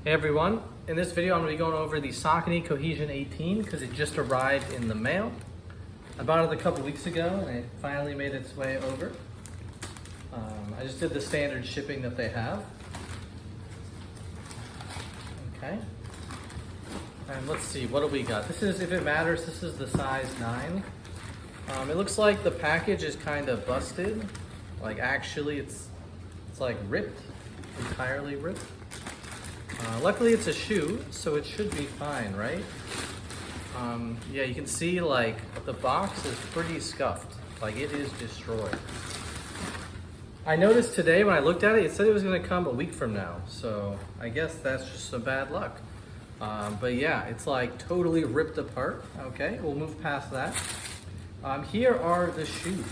Hey everyone, in this video I'm going to be going over the Saucony Cohesion 18 because it just arrived in the mail. I bought it a couple weeks ago and it finally made its way over. I just did the standard shipping that they have. Okay. And let's see, what do we got? This is, if it matters, this is the size 9. It looks like the package is kind of busted. Like actually it's like ripped, entirely ripped. Luckily it's a shoe, so it should be fine, right? Yeah, you can see like the box is pretty scuffed, like it is destroyed. I noticed today when I looked at it, it said it was gonna come a week from now, so I guess that's just some bad luck. But yeah, it's like totally ripped apart. Okay, we'll move past that. Here are the shoes.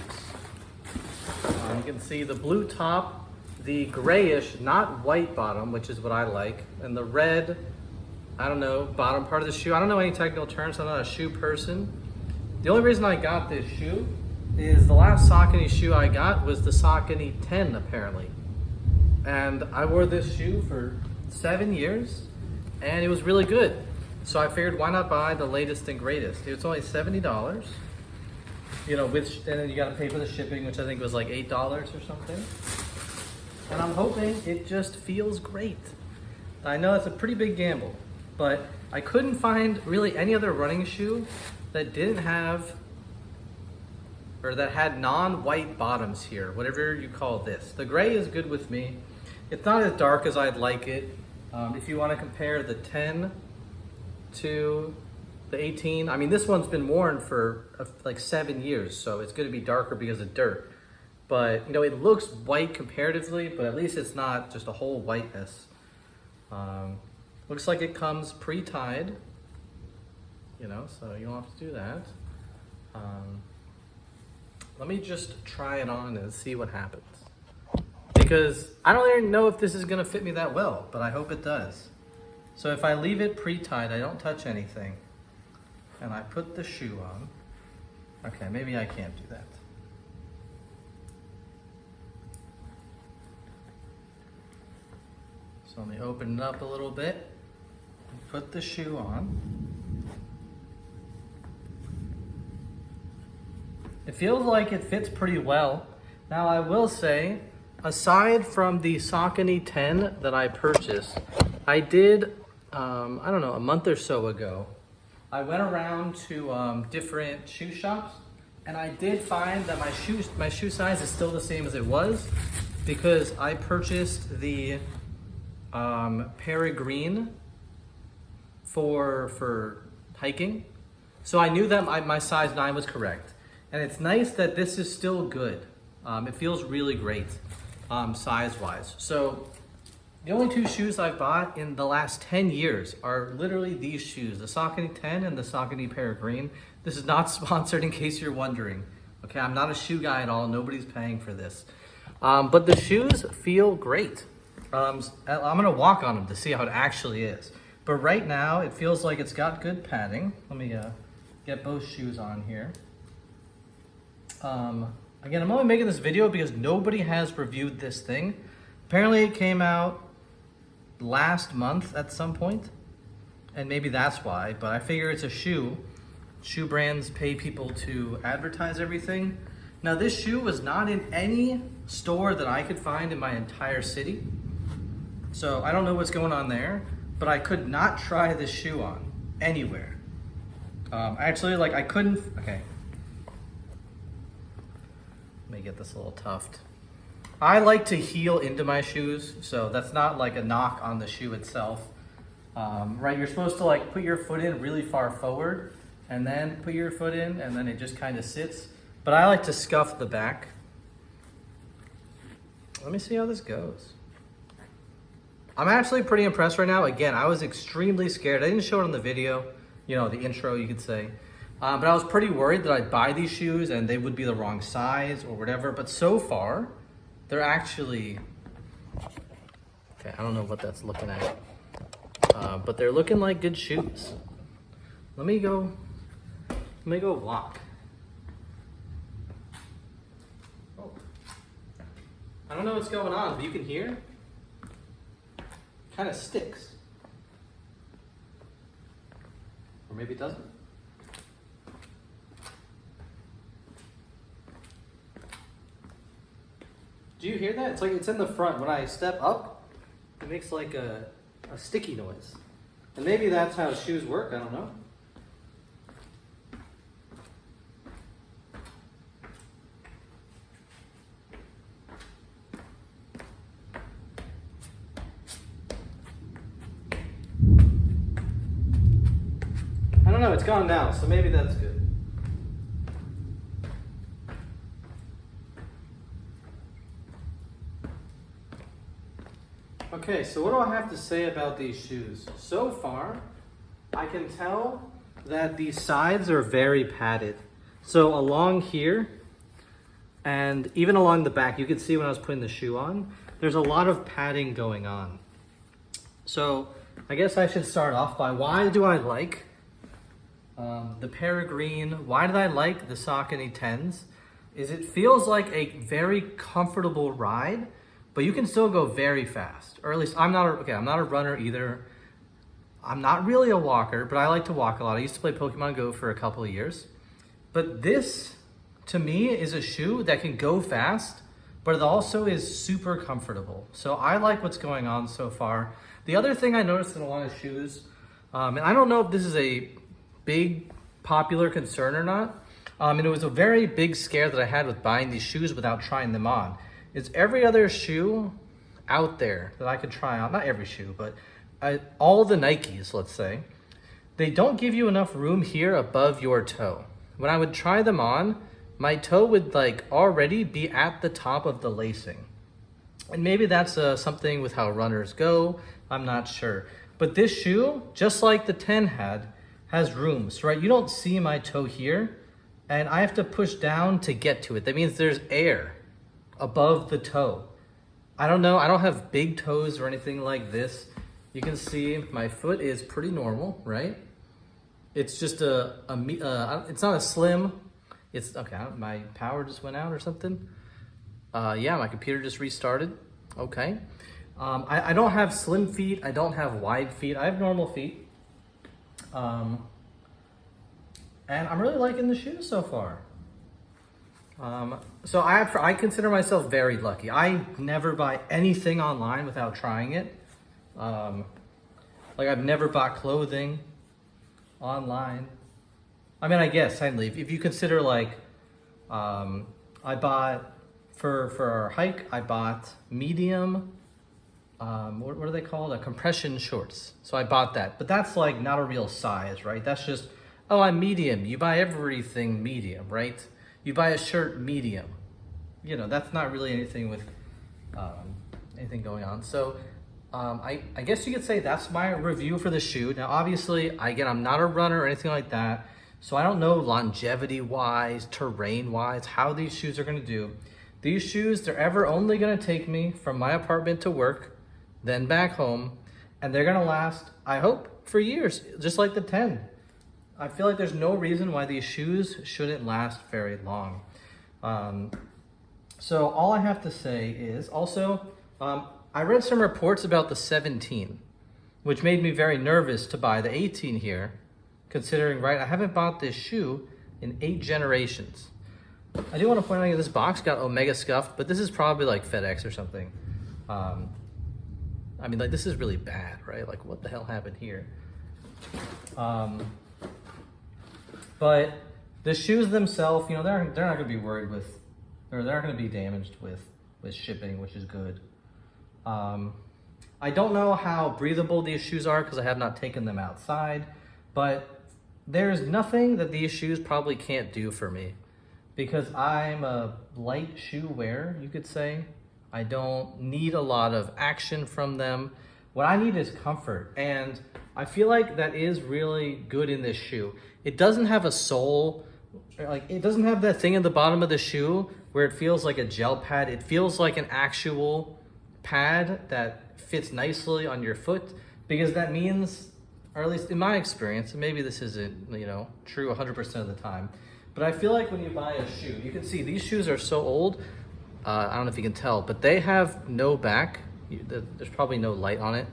You can see the blue top, the grayish, not white bottom, which is what I like, and the red, I don't know, bottom part of the shoe. I don't know any technical terms, I'm not a shoe person. The only reason I got this shoe is the last Saucony shoe I got was the Saucony 10 apparently. And I wore this shoe for 7 years and it was really good. So I figured why not buy the latest and greatest. It's only $70. You know, and then you gotta pay for the shipping, which I think was like $8 or something. And I'm hoping it just feels great. I know it's a pretty big gamble, but I couldn't find really any other running shoe that didn't have, or that had non-white bottoms here, whatever you call this. The gray is good with me. It's not as dark as I'd like it. If you wanna compare the 10 to the 18, I mean, this one's been worn for like 7 years, so it's gonna be darker because of dirt. But, you know, it looks white comparatively, but at least it's not just a whole whiteness. Looks like it comes pre-tied, you know, so you don't have to do that. Let me just try it on and see what happens. Because I don't even know if this is gonna fit me that well, but I hope it does. So if I leave it pre-tied, I don't touch anything, and I put the shoe on. Okay, maybe I can't do that. So let me open it up a little bit and put the shoe on. It feels like it fits pretty well. Now I will say, aside from the Saucony 10 that I purchased, I did, I don't know, a month or so ago, I went around to different shoe shops and I did find that my shoe size is still the same as it was because I purchased the Peregrine for hiking. So I knew that my size 9 was correct. And it's nice that this is still good. It feels really great size-wise. So the only 2 shoes I've bought in the last 10 years are literally these shoes, the Saucony 10 and the Saucony Peregrine. This is not sponsored in case you're wondering. Okay, I'm not a shoe guy at all. Nobody's paying for this. But the shoes feel great. I'm gonna walk on them to see how it actually is. But right now, it feels like it's got good padding. Let me get both shoes on here. Again, I'm only making this video because nobody has reviewed this thing. Apparently it came out last month at some point, and maybe that's why, but I figure it's a shoe. Shoe brands pay people to advertise everything. Now this shoe was not in any store that I could find in my entire city. So I don't know what's going on there, but I could not try this shoe on anywhere. Actually, like I couldn't, okay. Let me get this little tuft. I like to heel into my shoes, so that's not like a knock on the shoe itself. Right, you're supposed to like put your foot in really far forward and then put your foot in and then it just kind of sits. But I like to scuff the back. Let me see how this goes. I'm actually pretty impressed right now. Again, I was extremely scared. I didn't show it on the video, you know, the intro, you could say. But I was pretty worried that I'd buy these shoes and they would be the wrong size or whatever. But so far, they're actually, okay, I don't know what that's looking at. But they're looking like good shoes. Let me go walk. Oh. I don't know what's going on, but you can hear. Kind of sticks. Or maybe it doesn't. Do you hear that? It's like it's in the front. When I step up, it makes like a sticky noise. And maybe that's how shoes work, I don't know. I don't know, it's gone now, so maybe that's good. Okay, so what do I have to say about these shoes? So far, I can tell that these sides are very padded. So along here, and even along the back, you can see when I was putting the shoe on, there's a lot of padding going on. So I guess I should start off by why do I like the Peregrine? Why did I like the Saucony 10s? Is it feels like a very comfortable ride, but you can still go very fast. Or at least I'm not a runner either. I'm not really a walker, but I like to walk a lot. I used to play Pokemon Go for a couple of years. But this, to me, is a shoe that can go fast, but it also is super comfortable. So I like what's going on so far. The other thing I noticed in a lot of shoes, and I don't know if this is a big popular concern or not, and it was a very big scare that I had with buying these shoes without trying them on, is every other shoe out there that I could try on, not every shoe, but all the Nikes, let's say, they don't give you enough room here above your toe. When I would try them on, my toe would like already be at the top of the lacing. And maybe that's something with how runners go, I'm not sure. But this shoe, just like the 10 had, has rooms, right? You don't see my toe here, and I have to push down to get to it. That means there's air above the toe. I don't know, I don't have big toes or anything like this. You can see my foot is pretty normal, right? It's just it's not a slim, it's, okay, my power just went out or something. Yeah, my computer just restarted, okay. I don't have slim feet, I don't have wide feet, I have normal feet. And I'm really liking the shoes so far. So I consider myself very lucky. I never buy anything online without trying it. Like I've never bought clothing online. I mean, I guess technically, if you consider like, I bought for our hike, I bought medium, what are they called? Compression shorts. So I bought that, but that's like not a real size, right? That's just, oh, I'm medium. You buy everything medium, right? You buy a shirt medium. You know, that's not really anything with anything going on. So I guess you could say that's my review for the shoe. Now, obviously, again, I'm not a runner or anything like that. So I don't know longevity-wise, terrain-wise, how these shoes are gonna do. These shoes, they're ever only gonna take me from my apartment to work, then back home, and they're gonna last, I hope, for years, just like the 10. I feel like there's no reason why these shoes shouldn't last very long. So all I have to say is also, I read some reports about the 17, which made me very nervous to buy the 18 here, considering, right, I haven't bought this shoe in 8 generations. I do want to point out that this box got Omega scuffed, but this is probably like FedEx or something. I mean, like, this is really bad, right? Like, what the hell happened here? But the shoes themselves, you know, they're not going to be worried with, or they're not going to be damaged with shipping, which is good. I don't know how breathable these shoes are because I have not taken them outside, but there's nothing that these shoes probably can't do for me because I'm a light shoe wearer, you could say. I don't need a lot of action from them. What I need is comfort, and I feel like that is really good in this shoe. It doesn't have a sole, like it doesn't have that thing at the bottom of the shoe where it feels like a gel pad. It feels like an actual pad that fits nicely on your foot, because that means, or at least in my experience, and maybe this isn't, you know, true 100% of the time, but I feel like when you buy a shoe, you can see these shoes are so old, I don't know if you can tell, but they have no back. There's probably no light on it,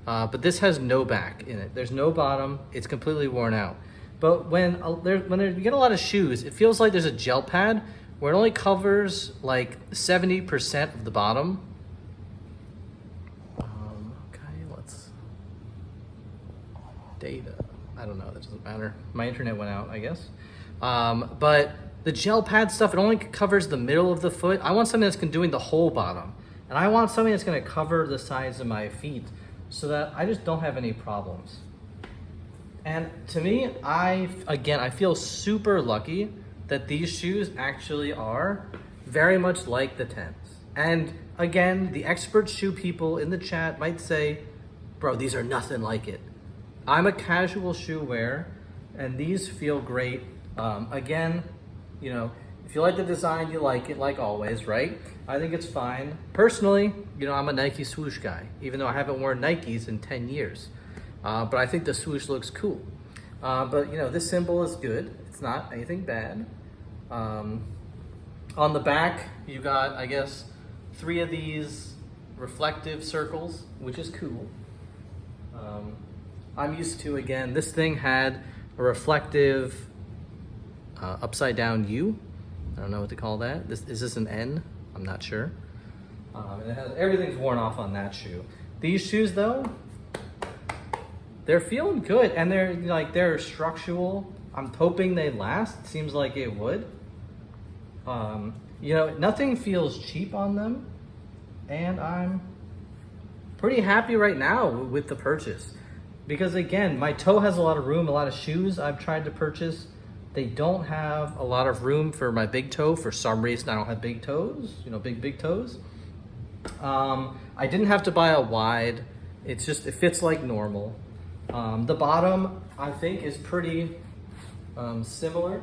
but this has no back in it. There's no bottom. It's completely worn out. But when you get a lot of shoes, it feels like there's a gel pad where it only covers like 70% of the bottom. Okay, let's data. I don't know. That doesn't matter. My internet went out, I guess. But the gel pad stuff, it only covers the middle of the foot. I want something that's doing the whole bottom. And I want something that's going to cover the sides of my feet so that I just don't have any problems. And to me, I feel super lucky that these shoes actually are very much like the 10s. And again, the expert shoe people in the chat might say, bro, these are nothing like it. I'm a casual shoe wearer, and these feel great. Again, you know, if you like the design, you like it, like always, right? I think it's fine. Personally, you know, I'm a Nike swoosh guy, even though I haven't worn Nikes in 10 years. But I think the swoosh looks cool. But you know, this symbol is good. It's not anything bad. On the back, you got, I guess, 3 of these reflective circles, which is cool. I'm used to, again, this thing had a reflective upside down U. I don't know what to call that. Is this an N? I'm not sure. And it has, everything's worn off on that shoe. These shoes though, they're feeling good, and they're structural. I'm hoping they last. Seems like it would. You know, nothing feels cheap on them, and I'm pretty happy right now with the purchase. Because again, my toe has a lot of room. A lot of shoes I've tried to purchase, they don't have a lot of room for my big toe. For some reason, I don't have big toes, you know, big toes. I didn't have to buy a wide. It's just, it fits like normal. The bottom, I think, is pretty similar.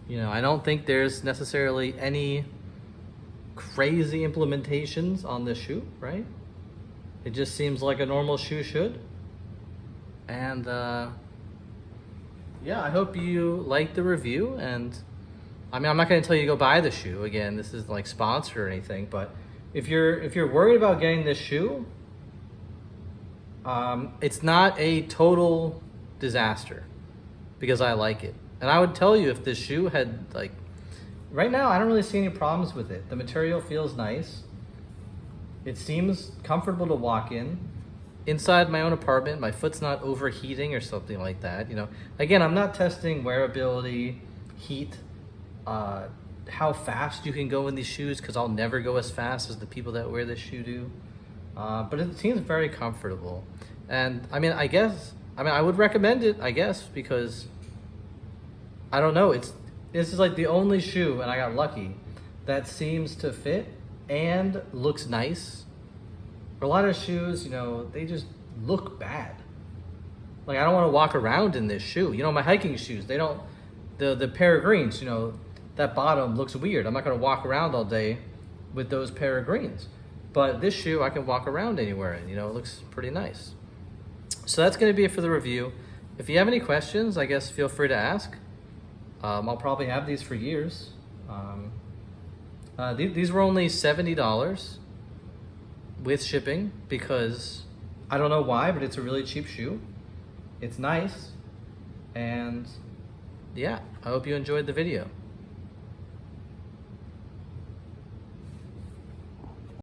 You know, I don't think there's necessarily any crazy implementations on this shoe, right? It just seems like a normal shoe should. And yeah, I hope you liked the review. And I mean, I'm not going to tell you to go buy the shoe. Again, this is like sponsored or anything, but if you're worried about getting this shoe, it's not a total disaster because I like it. And I would tell you, if this shoe had, like, right now, I don't really see any problems with it. The material feels nice. It seems comfortable to walk in. Inside my own apartment, my foot's not overheating or something like that. You know, again, I'm not testing wearability, heat, how fast you can go in these shoes, because I'll never go as fast as the people that wear this shoe do. But it seems very comfortable. And I mean, I would recommend it, I guess, because I don't know, this is like the only shoe, and I got lucky, that seems to fit and looks nice. For a lot of shoes, you know, they just look bad. Like, I don't want to walk around in this shoe. You know, my hiking shoes, they don't, the peregrines, you know, that bottom looks weird. I'm not going to walk around all day with those peregrines. But this shoe, I can walk around anywhere in, you know, it looks pretty nice. So that's going to be it for the review. If you have any questions, I guess feel free to ask. I'll probably have these for years. These were only $70 with shipping, because I don't know why, but it's a really cheap shoe. It's nice. And yeah, I hope you enjoyed the video.